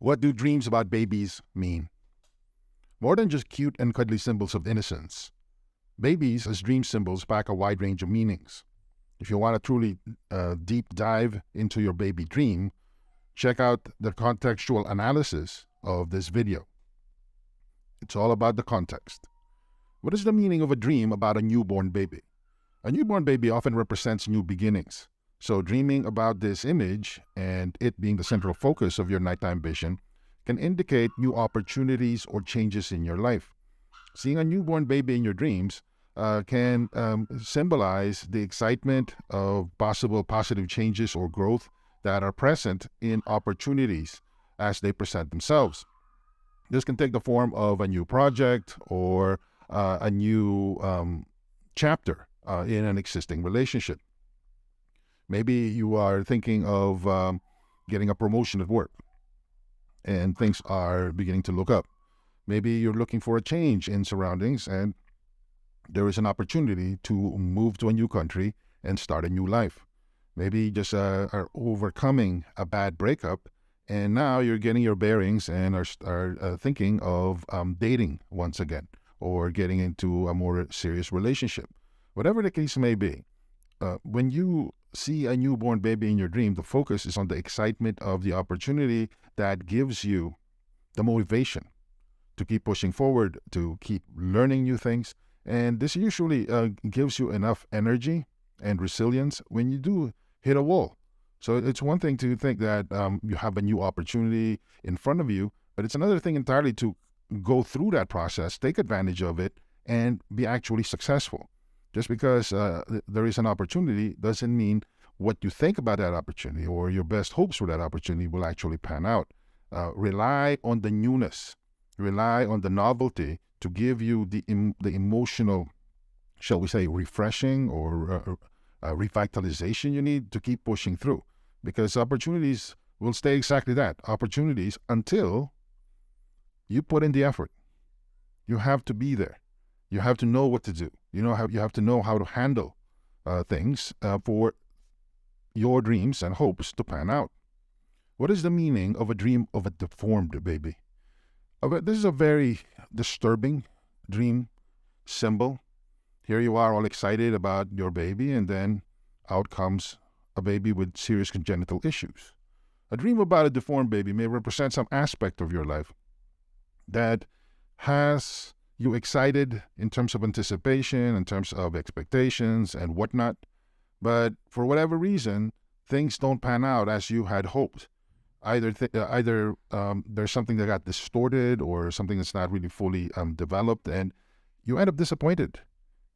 What do dreams about babies mean? More than just cute and cuddly symbols of innocence, babies as dream symbols pack a wide range of meanings. If you want a truly deep dive into your baby dream, check out the contextual analysis of this video. It's all about the context. What is the meaning of a dream about a newborn baby? A newborn baby often represents new beginnings. So dreaming about this image and it being the central focus of your nighttime vision can indicate new opportunities or changes in your life. Seeing a newborn baby in your dreams can symbolize the excitement of possible positive changes or growth that are present in opportunities as they present themselves. This can take the form of a new project or a new chapter in an existing relationship. Maybe you are thinking of getting a promotion at work and things are beginning to look up. Maybe you're looking for a change in surroundings and there is an opportunity to move to a new country and start a new life. Maybe you just are overcoming a bad breakup and now you're getting your bearings and are thinking of dating once again or getting into a more serious relationship. Whatever the case may be, when you see a newborn baby in your dream, the focus is on the excitement of the opportunity that gives you the motivation to keep pushing forward, to keep learning new things. And this usually gives you enough energy and resilience when you do hit a wall. So it's one thing to think that you have a new opportunity in front of you, but it's another thing entirely to go through that process, take advantage of it, and be actually successful. Just because there is an opportunity doesn't mean what you think about that opportunity or your best hopes for that opportunity will actually pan out. Rely on the newness, rely on the novelty to give you the emotional, shall we say, refreshing or revitalization you need to keep pushing through. Because opportunities will stay exactly that, opportunities, until you put in the effort. You have to be there. You have to know what to do. You have to know how to handle things for your dreams and hopes to pan out. What is the meaning of a dream of a deformed baby? This is a very disturbing dream symbol. Here you are all excited about your baby, and then out comes a baby with serious congenital issues. A dream about a deformed baby may represent some aspect of your life that has you excited in terms of anticipation, in terms of expectations and whatnot, but for whatever reason, things don't pan out as you had hoped. Either there's something that got distorted or something that's not really fully developed, and you end up disappointed.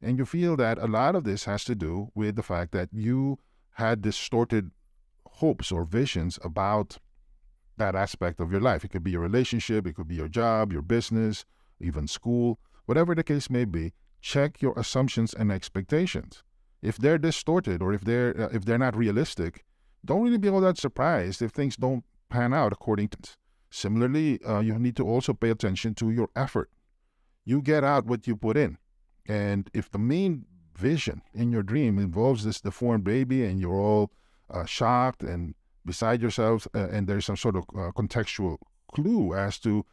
And you feel that a lot of this has to do with the fact that you had distorted hopes or visions about that aspect of your life. It could be your relationship, it could be your job, your business, even school, whatever the case may be. Check your assumptions and expectations. If they're distorted or if they're not realistic, don't really be all that surprised if things don't pan out according to it. Similarly, you need to also pay attention to your effort. You get out what you put in. And if the main vision in your dream involves this deformed baby and you're all shocked and beside yourselves and there's some sort of contextual clue as to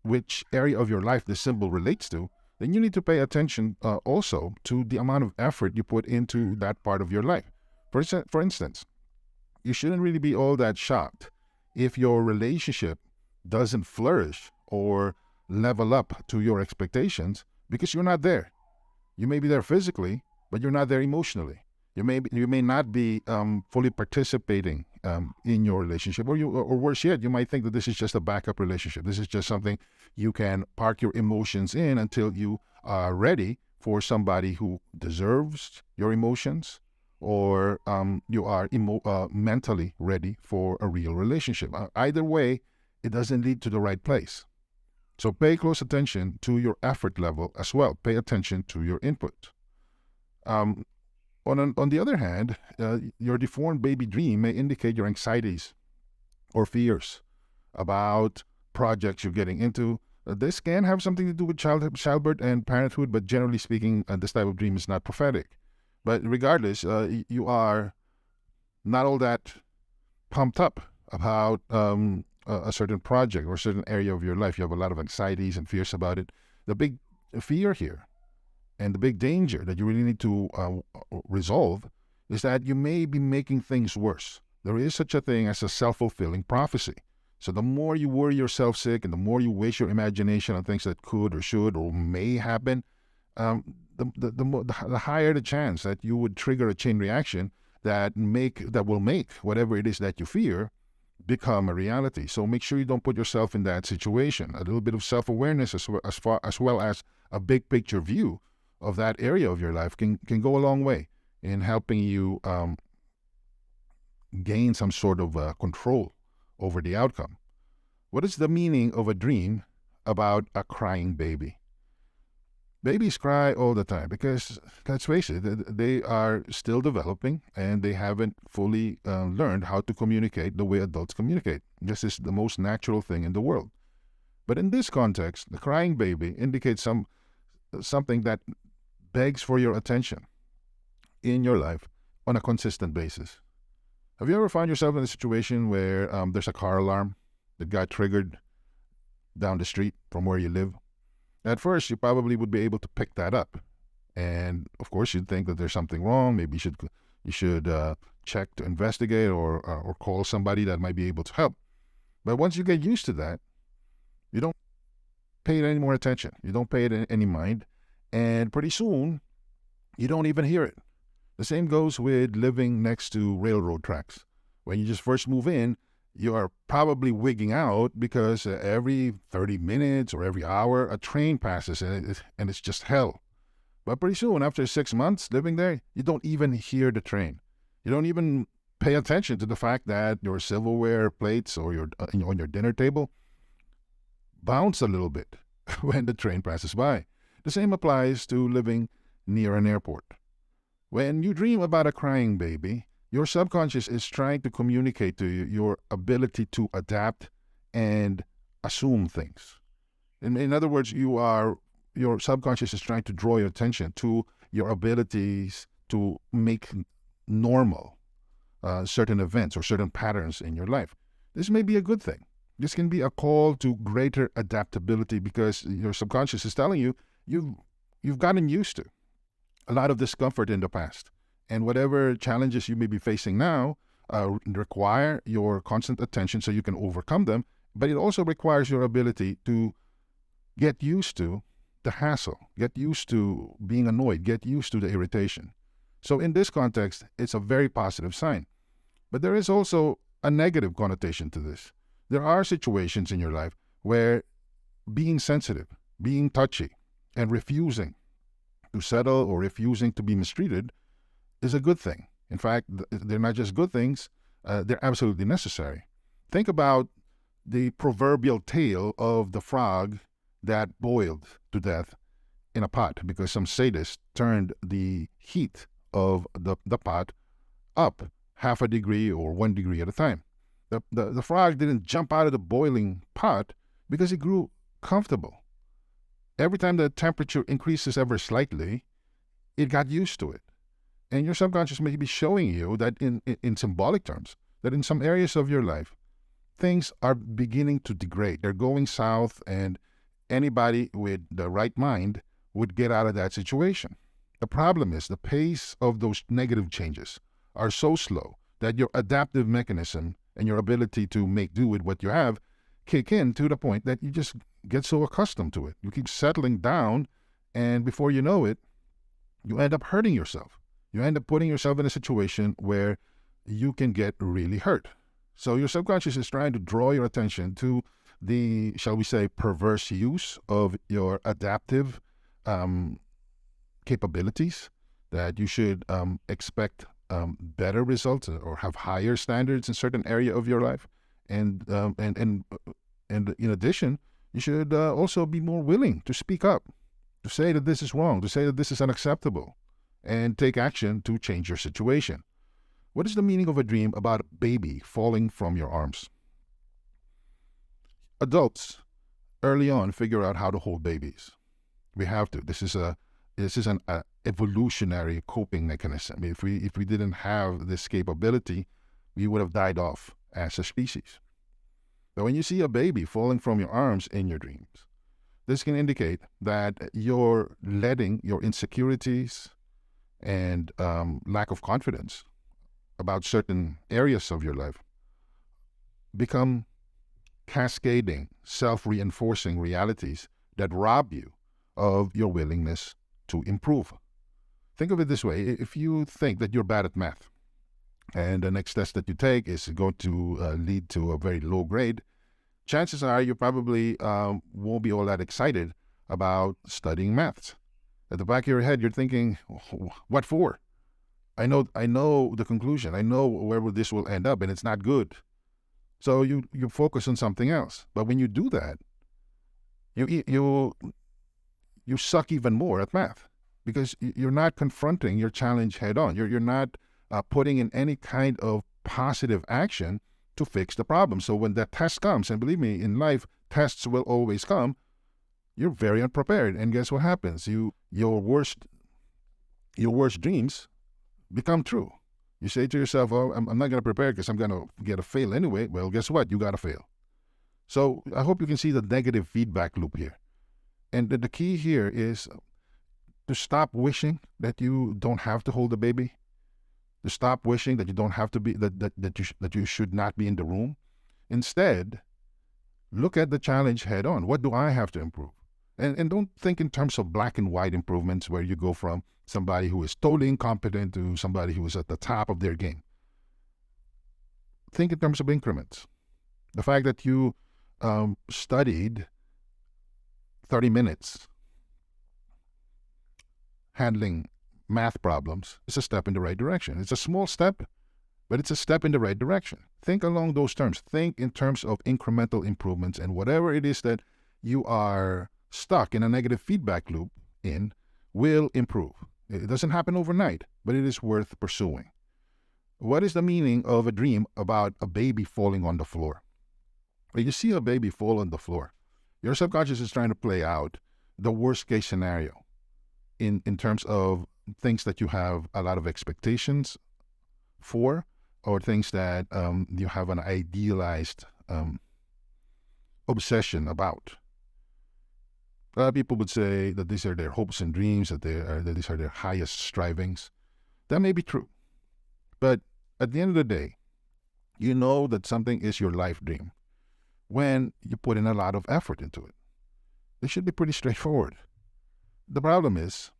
which area of your life this symbol relates to, then you need to pay attention also to the amount of effort you put into that part of your life. For instance, you shouldn't really be all that shocked if your relationship doesn't flourish or level up to your expectations because you're not there. You may be there physically, but you're not there emotionally. You may not be fully participating in your relationship, or worse yet, you might think that this is just a backup relationship. This is just something you can park your emotions in until you are ready for somebody who deserves your emotions, or you are mentally ready for a real relationship. Either way, it doesn't lead to the right place. So pay close attention to your effort level as well. Pay attention to your input. On the other hand, your deformed baby dream may indicate your anxieties or fears about projects you're getting into. This can have something to do with childbirth and parenthood, but generally speaking, this type of dream is not prophetic. But regardless, you are not all that pumped up about a certain project or a certain area of your life, you have a lot of anxieties and fears about it. The big fear here and the big danger that you really need to resolve is that you may be making things worse. There is such a thing as a self-fulfilling prophecy. So the more you worry yourself sick and the more you waste your imagination on things that could or should or may happen, the higher the chance that you would trigger a chain reaction that will make whatever it is that you fear become a reality. So make sure you don't put yourself in that situation. A little bit of self-awareness as well as a big picture view of that area of your life can go a long way in helping you gain some sort of control over the outcome. What is the meaning of a dream about a crying baby? Babies cry all the time because, let's face it, they are still developing and they haven't fully learned how to communicate the way adults communicate. This is the most natural thing in the world. But in this context, the crying baby indicates something that begs for your attention in your life on a consistent basis. Have you ever found yourself in a situation where there's a car alarm that got triggered down the street from where you live? At first, you probably would be able to pick that up. And of course, you'd think that there's something wrong. Maybe you should check to investigate or call somebody that might be able to help. But once you get used to that, you don't pay it any more attention. You don't pay it any mind. And pretty soon, you don't even hear it. The same goes with living next to railroad tracks. When you just first move in, you are probably wigging out because every 30 minutes or every hour, a train passes and it's just hell. But pretty soon, after 6 months living there, you don't even hear the train. You don't even pay attention to the fact that your silverware plates or on your dinner table bounce a little bit when the train passes by. The same applies to living near an airport. When you dream about a crying baby, your subconscious is trying to communicate to you your ability to adapt and assume things. In other words, your subconscious is trying to draw your attention to your abilities to make normal certain events or certain patterns in your life. This may be a good thing. This can be a call to greater adaptability because your subconscious is telling you you've gotten used to a lot of discomfort in the past. And whatever challenges you may be facing now require your constant attention so you can overcome them. But it also requires your ability to get used to the hassle, get used to being annoyed, get used to the irritation. So in this context, it's a very positive sign. But there is also a negative connotation to this. There are situations in your life where being sensitive, being touchy, and refusing to settle or refusing to be mistreated is a good thing. In fact, they're not just good things, they're absolutely necessary. Think about the proverbial tale of the frog that boiled to death in a pot because some sadist turned the heat of the pot up 0.5 degree or 1 degree at a time. The frog didn't jump out of the boiling pot because it grew comfortable. Every time the temperature increases ever slightly, it got used to it. And your subconscious may be showing you that in symbolic terms, that in some areas of your life, things are beginning to degrade. They're going south, and anybody with the right mind would get out of that situation. The problem is the pace of those negative changes are so slow that your adaptive mechanism and your ability to make do with what you have kick in to the point that you just get so accustomed to it. You keep settling down, and before you know it, you end up hurting yourself. You end up putting yourself in a situation where you can get really hurt. So your subconscious is trying to draw your attention to the, shall we say, perverse use of your adaptive capabilities, that you should expect better results or have higher standards in certain area of your life. And in addition, you should also be more willing to speak up, to say that this is wrong, to say that this is unacceptable, and take action to change your situation. What is the meaning of a dream about a baby falling from your arms? Adults early on figure out how to hold babies. We have to. This is an evolutionary coping mechanism. If we didn't have this capability, we would have died off as a species. But when you see a baby falling from your arms in your dreams, this can indicate that you're letting your insecurities and lack of confidence about certain areas of your life become cascading, self-reinforcing realities that rob you of your willingness to improve. Think of it this way. If you think that you're bad at math and the next test that you take is going to lead to a very low grade, chances are you probably won't be all that excited about studying maths. At the back of your head, you're thinking, what for? I know the conclusion. I know where this will end up, and it's not good. So you focus on something else. But when you do that, you suck even more at math because you're not confronting your challenge head on. You're not putting in any kind of positive action to fix the problem. So when that test comes, and believe me, in life, tests will always come, you're very unprepared. And guess what happens? Your worst dreams become true. You say to yourself, oh, I'm not going to prepare because I'm going to get a fail anyway. Well, guess what? You got to fail. So I hope you can see the negative feedback loop here. And the key here is to stop wishing that you don't have to hold the baby, to stop wishing that you don't have to be, that you should not be in the room. Instead, look at the challenge head on. What do I have to improve? And don't think in terms of black and white improvements where you go from somebody who is totally incompetent to somebody who is at the top of their game. Think in terms of increments. The fact that you studied 30 minutes handling math problems is a step in the right direction. It's a small step, but it's a step in the right direction. Think along those terms. Think in terms of incremental improvements, and whatever it is that you are stuck in a negative feedback loop in will improve. It doesn't happen overnight, but it is worth pursuing. What is the meaning of a dream about a baby falling on the floor? When you see a baby fall on the floor, your subconscious is trying to play out the worst case scenario in terms of things that you have a lot of expectations for, or things that you have an idealized obsession about. A lot of people would say that these are their hopes and dreams, that these are their highest strivings. That may be true. But at the end of the day, you know that something is your life dream when you put in a lot of effort into it. This should be pretty straightforward. The problem is,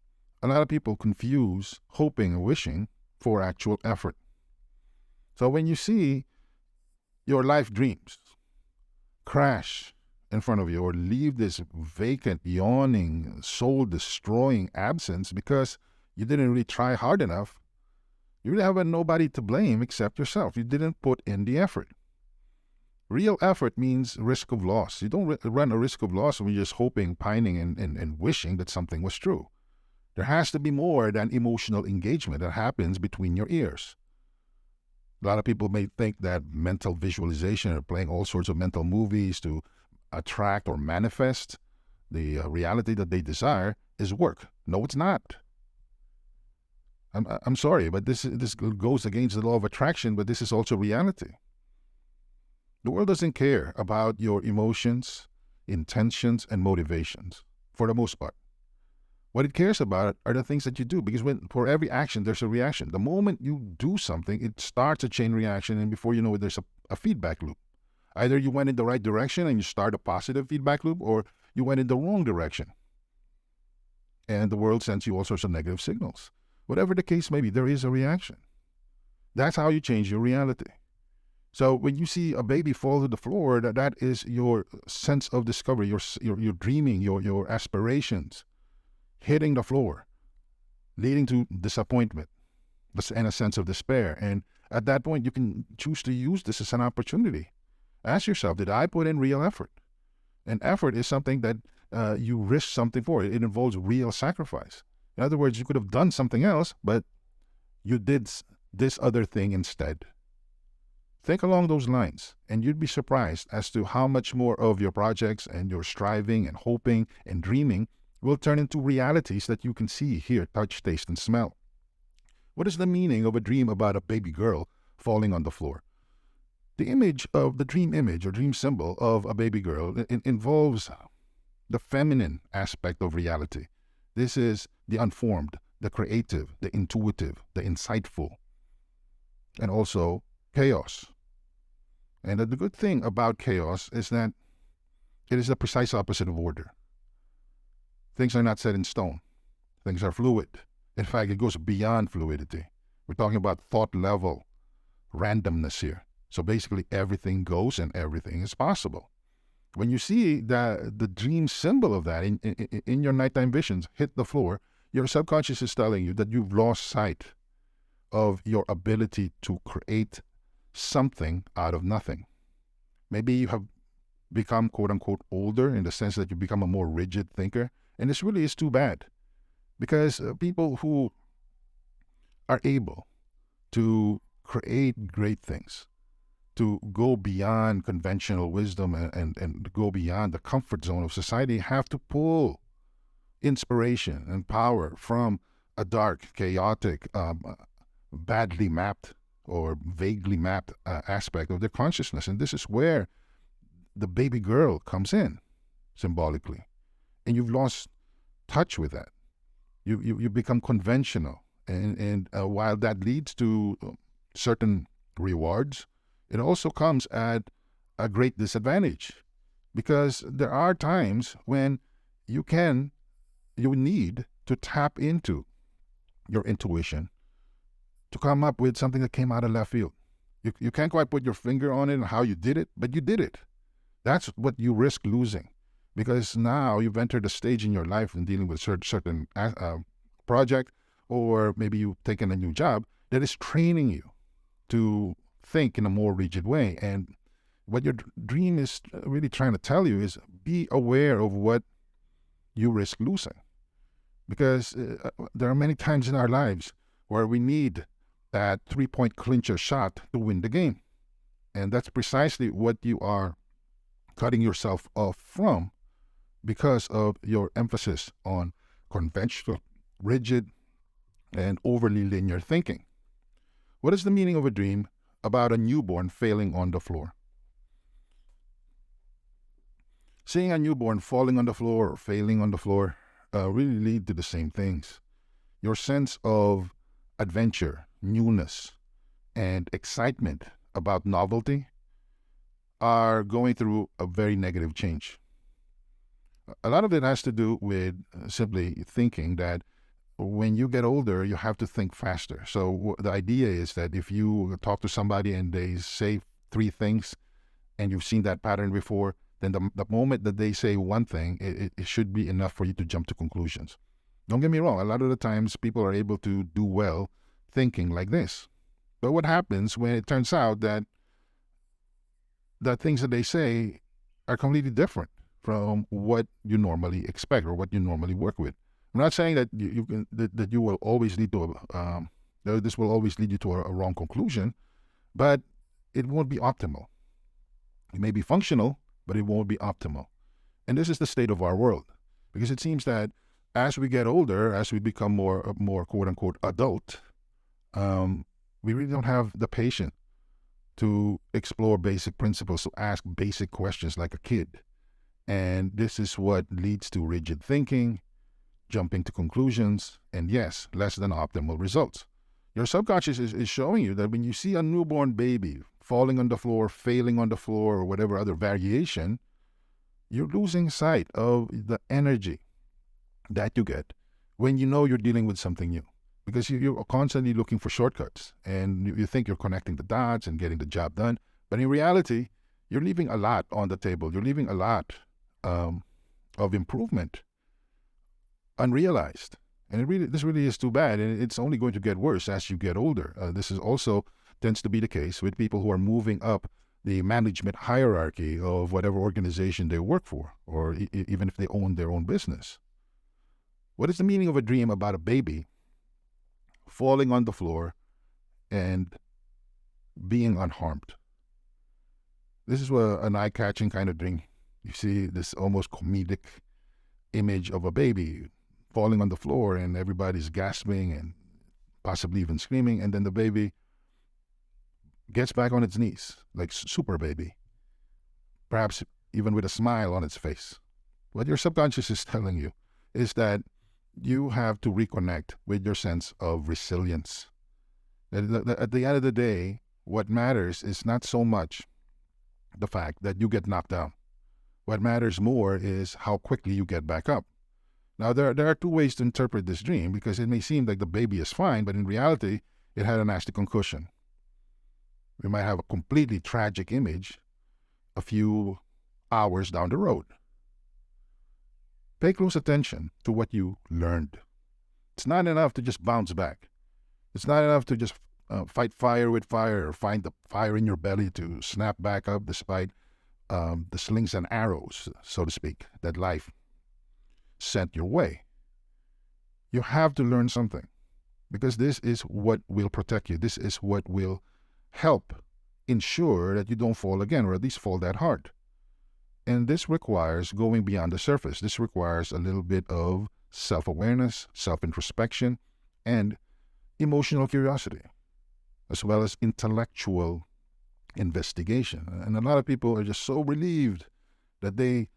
a lot of people confuse hoping and wishing for actual effort. So when you see your life dreams crash in front of you or leave this vacant, yawning, soul-destroying absence because you didn't really try hard enough, you really have nobody to blame except yourself. You didn't put in the effort. Real effort means risk of loss. You don't run a risk of loss when you're just hoping, pining, and wishing that something was true. There has to be more than emotional engagement that happens between your ears. A lot of people may think that mental visualization or playing all sorts of mental movies to attract or manifest the reality that they desire is work. No, it's not. I'm sorry, but this goes against the law of attraction, but this is also reality. The world doesn't care about your emotions, intentions, and motivations, for the most part. What it cares about are the things that you do, because for every action, there's a reaction. The moment you do something, it starts a chain reaction, and before you know it, there's a feedback loop. Either you went in the right direction and you start a positive feedback loop, or you went in the wrong direction. And the world sends you all sorts of negative signals. Whatever the case may be, there is a reaction. That's how you change your reality. So when you see a baby fall to the floor, that is your sense of discovery, your dreaming, your aspirations hitting the floor, leading to disappointment and a sense of despair. And at that point, you can choose to use this as an opportunity. Ask yourself, did I put in real effort? And effort is something that you risk something for. It involves real sacrifice. In other words, you could have done something else, but you did this other thing instead. Think along those lines, and you'd be surprised as to how much more of your projects and your striving and hoping and dreaming will turn into realities that you can see, hear, touch, taste, and smell. What is the meaning of a dream about a baby girl falling on the floor? The image of the dream image or dream symbol of a baby girl involves the feminine aspect of reality. This is the unformed, the creative, the intuitive, the insightful, and also chaos. And the good thing about chaos is that it is the precise opposite of order. Things are not set in stone. Things are fluid. In fact, it goes beyond fluidity. We're talking about thought level randomness here. So basically, everything goes and everything is possible. When you see that the dream symbol of that in your nighttime visions hit the floor, your subconscious is telling you that you've lost sight of your ability to create something out of nothing. Maybe you have become quote unquote older in the sense that you become a more rigid thinker. And this really is too bad because people who are able to create great things, to go beyond conventional wisdom and go beyond the comfort zone of society have to pull inspiration and power from a dark, chaotic, badly mapped or vaguely mapped aspect of their consciousness. And this is where the baby girl comes in symbolically. And you've lost touch with that. You become conventional. And while that leads to certain rewards, it also comes at a great disadvantage because there are times when you need to tap into your intuition to come up with something that came out of left field. You can't quite put your finger on it and how you did it, but you did it. That's what you risk losing because now you've entered a stage in your life in dealing with certain project, or maybe you've taken a new job that is training you to think in a more rigid way. And what your dream is really trying to tell you is be aware of what you risk losing. Because there are many times in our lives where we need that 3-point clincher shot to win the game. And that's precisely what you are cutting yourself off from because of your emphasis on conventional, rigid, and overly linear thinking. What is the meaning of a dream about a newborn failing on the floor? Seeing a newborn falling on the floor or failing on the floor really lead to the same things. Your sense of adventure, newness, and excitement about novelty are going through a very negative change. A lot of it has to do with simply thinking that when you get older, you have to think faster. So the idea is that if you talk to somebody and they say 3 things and you've seen that pattern before, then the moment that they say one thing, it should be enough for you to jump to conclusions. Don't get me wrong. A lot of the times people are able to do well thinking like this. But what happens when it turns out that the things that they say are completely different from what you normally expect or what you normally work with? I'm not saying that that you will always lead to this will always lead you to a wrong conclusion, but it won't be optimal. It may be functional, but it won't be optimal. And this is the state of our world, because it seems that as we get older, as we become more quote unquote adult, we really don't have the patience to explore basic principles, to ask basic questions like a kid. And this is what leads to rigid thinking, jumping to conclusions, and yes, less than optimal results. Your subconscious is showing you that when you see a newborn baby falling on the floor, failing on the floor, or whatever other variation, you're losing sight of the energy that you get when you know you're dealing with something new. Because you're constantly looking for shortcuts, and you think you're connecting the dots and getting the job done. But in reality, you're leaving a lot on the table. You're leaving a lot of improvement unrealized. And this really is too bad. And it's only going to get worse as you get older. This is also tends to be the case with people who are moving up the management hierarchy of whatever organization they work for, or even if they own their own business. What is the meaning of a dream about a baby falling on the floor and being unharmed? This is an eye-catching kind of dream. You see this almost comedic image of a baby falling on the floor and everybody's gasping and possibly even screaming, and then the baby gets back on its knees like super baby, perhaps even with a smile on its face. What your subconscious is telling you is that you have to reconnect with your sense of resilience. At the end of the day, what matters is not so much the fact that you get knocked down. What matters more is how quickly you get back up. Now, there are two ways to interpret this dream, because it may seem like the baby is fine, but in reality, it had a nasty concussion. We might have a completely tragic image a few hours down the road. Pay close attention to what you learned. It's not enough to just bounce back. It's not enough to just fight fire with fire, or find the fire in your belly to snap back up despite the slings and arrows, so to speak, that life sent your way. You have to learn something, because this is what will protect you. This is what will help ensure that you don't fall again, or at least fall that hard. And this requires going beyond the surface. This requires a little bit of self-awareness, self-introspection, and emotional curiosity, as well as intellectual investigation. And a lot of people are just so relieved that they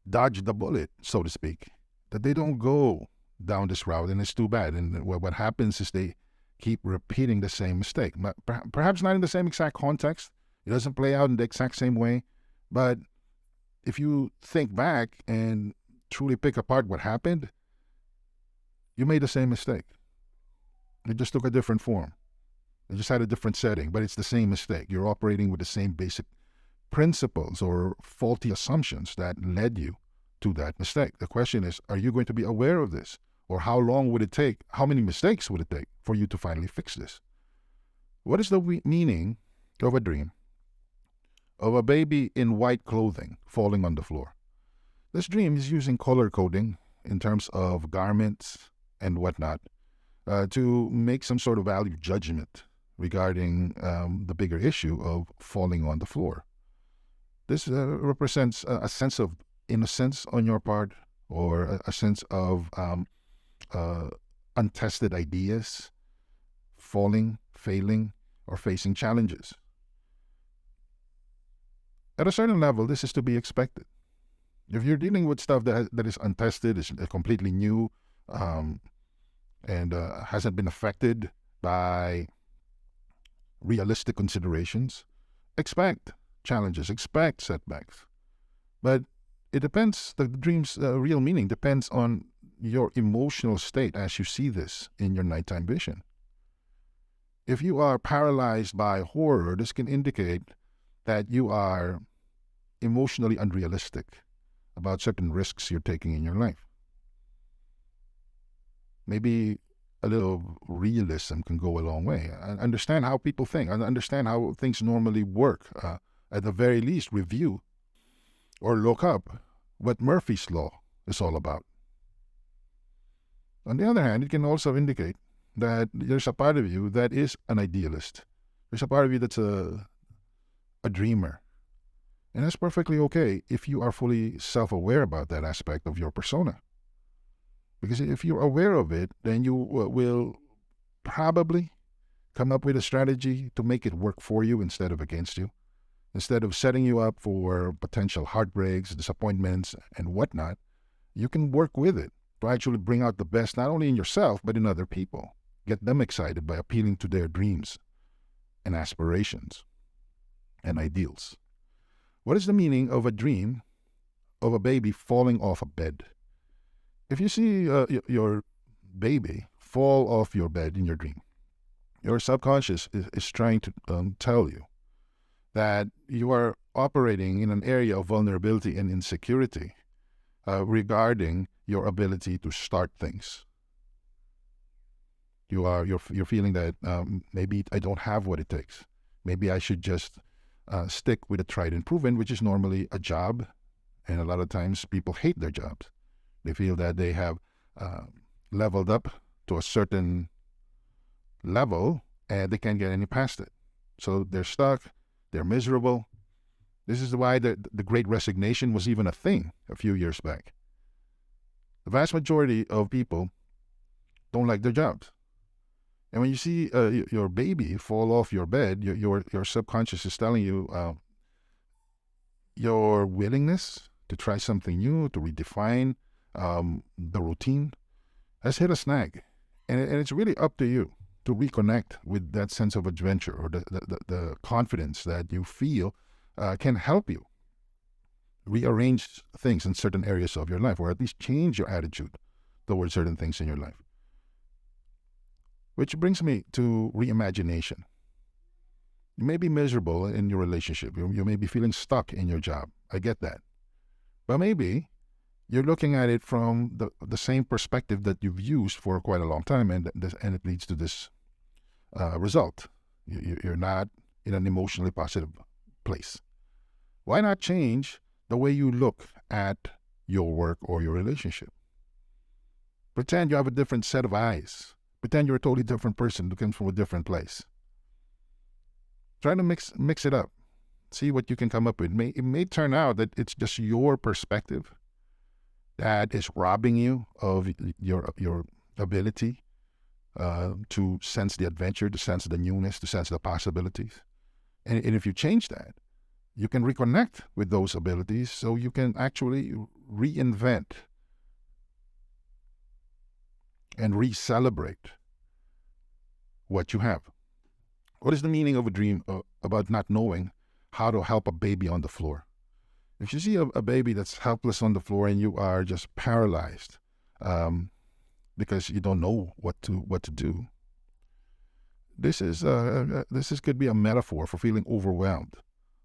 dodged the bullet, so to speak, that they don't go down this route, and it's too bad. And what happens is they keep repeating the same mistake. Perhaps not in the same exact context. It doesn't play out in the exact same way. But if you think back and truly pick apart what happened, you made the same mistake. It just took a different form. It just had a different setting, but it's the same mistake. You're operating with the same basic principles or faulty assumptions that led you to that mistake. The question is, are you going to be aware of this? Or how long would it take? How many mistakes would it take for you to finally fix this? What is the meaning of a dream of a baby in white clothing falling on the floor? This dream is using color coding in terms of garments and whatnot to make some sort of value judgment regarding the bigger issue of falling on the floor. This represents a sense of innocence on your part, or a sense of untested ideas, falling, failing, or facing challenges. At a certain level, this is to be expected. If you're dealing with stuff that is untested, is completely new, and hasn't been affected by realistic considerations, expect challenges, expect setbacks. But it depends, the dream's real meaning depends on your emotional state as you see this in your nighttime vision. If you are paralyzed by horror, this can indicate that you are emotionally unrealistic about certain risks you're taking in your life. Maybe a little realism can go a long way. Understand how people think, understand how things normally work. At the very least, review or look up what Murphy's Law is all about. On the other hand, it can also indicate that there's a part of you that is an idealist. There's a part of you that's a dreamer. And that's perfectly okay if you are fully self-aware about that aspect of your persona. Because if you're aware of it, then you will probably come up with a strategy to make it work for you instead of against you. Instead of setting you up for potential heartbreaks, disappointments, and whatnot, you can work with it to actually bring out the best not only in yourself, but in other people. Get them excited by appealing to their dreams and aspirations and ideals. What is the meaning of a dream of a baby falling off a bed? If you see your baby fall off your bed in your dream, your subconscious is trying to tell you that you are operating in an area of vulnerability and insecurity regarding your ability to start things. You're feeling that maybe I don't have what it takes. Maybe I should just stick with a tried and proven, which is normally a job. And a lot of times people hate their jobs. They feel that they have leveled up to a certain level and they can't get any past it. So they're stuck, they're miserable. This is why the Great Resignation was even a thing a few years back. The vast majority of people don't like their jobs. And when you see your baby fall off your bed, your subconscious is telling you your willingness to try something new, to redefine the routine, has hit a snag. And it's really up to you to reconnect with that sense of adventure or the confidence that you feel can help you rearrange things in certain areas of your life, or at least change your attitude towards certain things in your life. Which brings me to reimagination. You may be miserable in your relationship. You may be feeling stuck in your job. I get that. But maybe you're looking at it from the same perspective that you've used for quite a long time, and it leads to this result. You're not in an emotionally positive place. Why not change the way you look at your work or your relationship? Pretend you have a different set of eyes. Pretend you're a totally different person who comes from a different place. Try to mix it up. See what you can come up with. It may turn out that it's just your perspective that is robbing you of your ability to sense the adventure, to sense the newness, to sense the possibilities. And if you change that, you can reconnect with those abilities so you can actually reinvent and re-celebrate what you have. What is the meaning of a dream about not knowing how to help a baby on the floor? If you see a baby that's helpless on the floor and you are just paralyzed because you don't know what to do, this could be a metaphor for feeling overwhelmed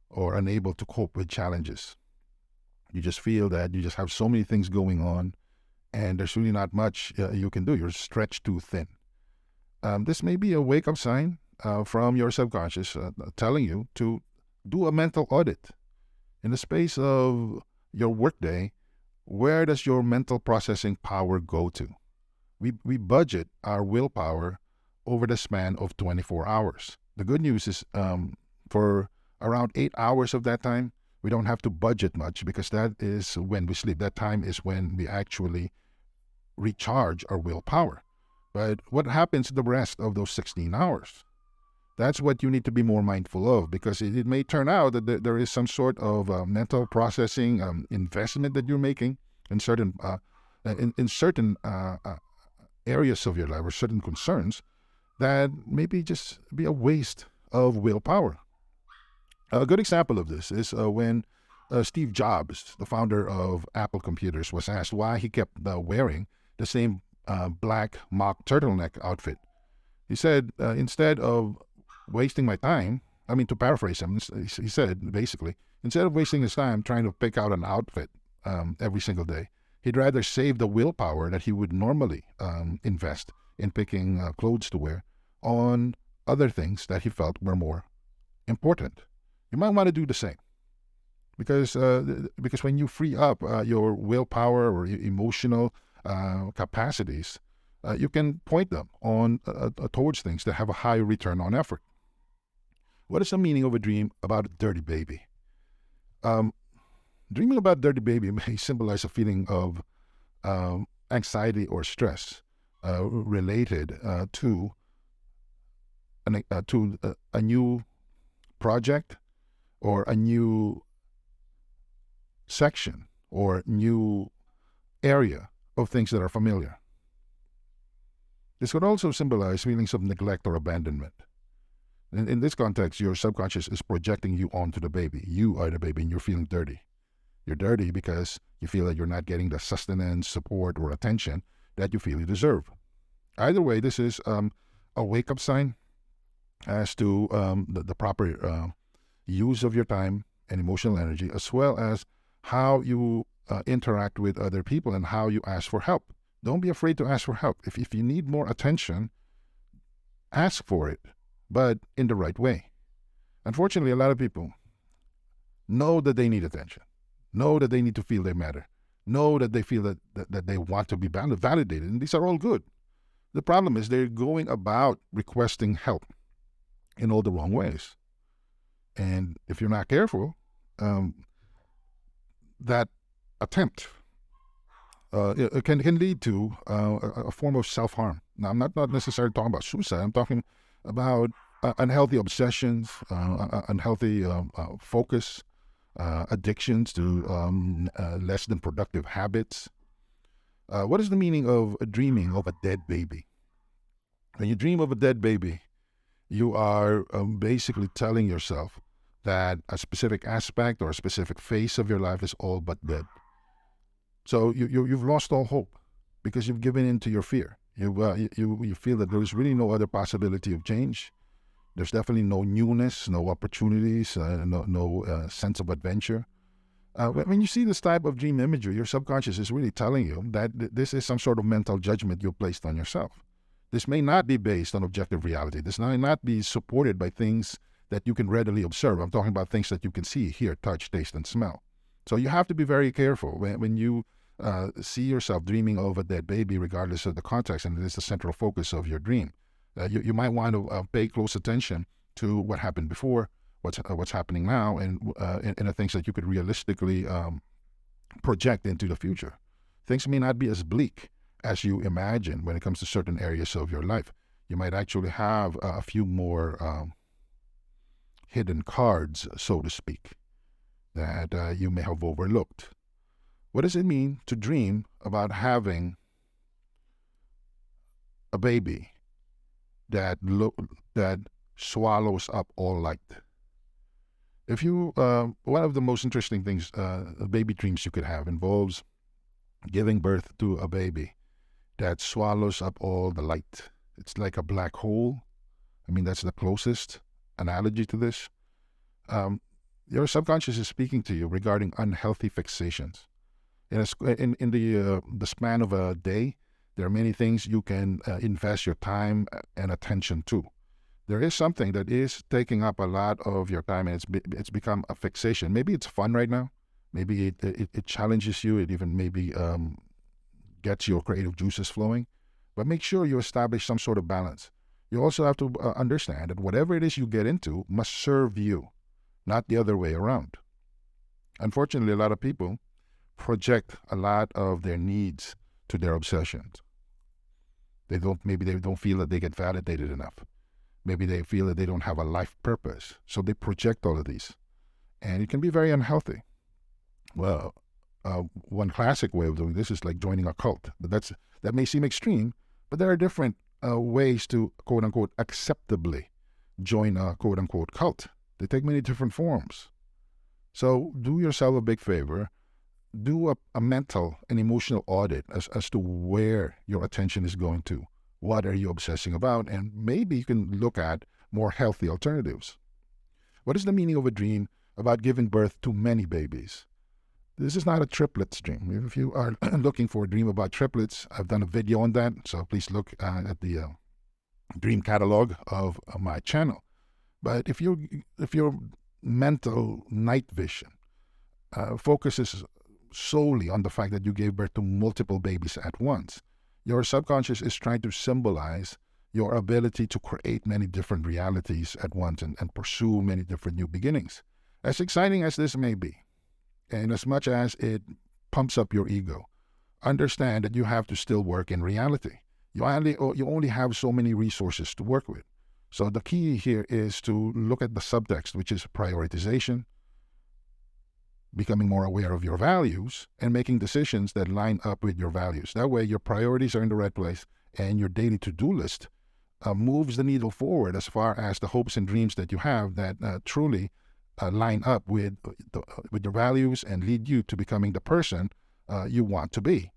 or unable to cope with challenges. You just feel that you just have so many things going on, and there's really not much you can do. You're stretched too thin. This may be a wake-up sign from your subconscious telling you to do a mental audit. In the space of your workday, where does your mental processing power go to? We budget our willpower over the span of 24 hours. The good news is for around 8 hours of that time, we don't have to budget much because that is when we sleep. That time is when we actually recharge our willpower. But what happens the rest of those 16 hours? That's what you need to be more mindful of, because it may turn out that there is some sort of mental processing investment that you're making in certain areas of your life or certain concerns that maybe just be a waste of willpower. A good example of this is when Steve Jobs, the founder of Apple Computers, was asked why he kept wearing the same black mock turtleneck outfit. He said, instead of wasting my time, to paraphrase him, he said, basically, instead of wasting his time trying to pick out an outfit every single day, he'd rather save the willpower that he would normally invest in picking clothes to wear on other things that he felt were more important. You might want to do the same. Because when you free up your willpower or emotional capacities, you can point them on towards things that have a high return on effort. What is the meaning of a dream about a dirty baby? Dreaming about a dirty baby may symbolize a feeling of anxiety or stress related to a new project or a new section or new area of things that are familiar. This could also symbolize feelings of neglect or abandonment. In this context, your subconscious is projecting you onto the baby. You are the baby and you're feeling dirty. You're dirty because you feel that you're not getting the sustenance, support, or attention that you feel you deserve. Either way, this is a wake-up sign as to the proper use of your time and emotional energy, as well as how you interact with other people and how you ask for help. Don't be afraid to ask for help. If you need more attention, ask for it, but in the right way. Unfortunately, a lot of people know that they need attention, know that they need to feel they matter, know that they feel that they want to be validated, and these are all good. The problem is they're going about requesting help in all the wrong ways. And if you're not careful, that attempt it can lead to a form of self-harm. Now, I'm not necessarily talking about suicide. I'm talking about unhealthy obsessions, unhealthy focus, addictions to less than productive habits. What is the meaning of dreaming of a dead baby? When you dream of a dead baby, you are basically telling yourself that a specific aspect or a specific phase of your life is all but dead. So you've lost all hope because you've given in to your fear. You feel that there is really no other possibility of change. There's definitely no newness, no opportunities, no sense of adventure. When you see this type of dream imagery, your subconscious is really telling you that this is some sort of mental judgment you placed on yourself. This may not be based on objective reality. This may not be supported by things that you can readily observe. I'm talking about things that you can see, hear, touch, taste, and smell. So you have to be very careful when you see yourself dreaming of a dead baby, regardless of the context, and it is the central focus of your dream. You might want to pay close attention to what happened before, what's happening now, and the things that you could realistically project into the future. Things may not be as bleak as you imagine when it comes to certain areas of your life. You might actually have a few more hidden cards, so to speak, that you may have overlooked. What does it mean to dream about having a baby that swallows up all light? If you, one of the most interesting things, baby dreams you could have involves giving birth to a baby that swallows up all the light. It's like a black hole. I mean, that's the closest analogy to this. Your subconscious is speaking to you regarding unhealthy fixations. In the span of a day, there are many things you can invest your time and attention to. There is something that is taking up a lot of your time, and it's become a fixation. Maybe it's fun right now. Maybe it challenges you. It even maybe gets your creative juices flowing. But make sure you establish some sort of balance. You also have to understand that whatever it is you get into must serve you, not the other way around. Unfortunately, a lot of people project a lot of their needs to their obsessions. Maybe they don't feel that they get validated enough. Maybe they feel that they don't have a life purpose. So they project all of these. And it can be very unhealthy. Well, one classic way of doing this is like joining a cult. But that may seem extreme, but there are different ways to, quote unquote, acceptably join a quote unquote cult. They take many different forms. So do yourself a big favor. Do a mental and emotional audit as to where your attention is going to. What are you obsessing about? And maybe you can look at more healthy alternatives. What is the meaning of a dream about giving birth to many babies? This is not a triplets dream. If you are looking for a dream about triplets, I've done a video on that, so please look at the dream catalog of my channel. But if your mental night vision focuses solely on the fact that you gave birth to multiple babies at once, your subconscious is trying to symbolize your ability to create many different realities at once and pursue many different new beginnings. As exciting as this may be, and as much as it pumps up your ego, understand that you have to still work in reality. You only have so many resources to work with. So the key here is to look at the subtext, which is prioritization, becoming more aware of your values, and making decisions that line up with your values. That way your priorities are in the right place, and your daily to-do list moves the needle forward as far as the hopes and dreams that you have that truly line up with your values and lead you to becoming the person you want to be.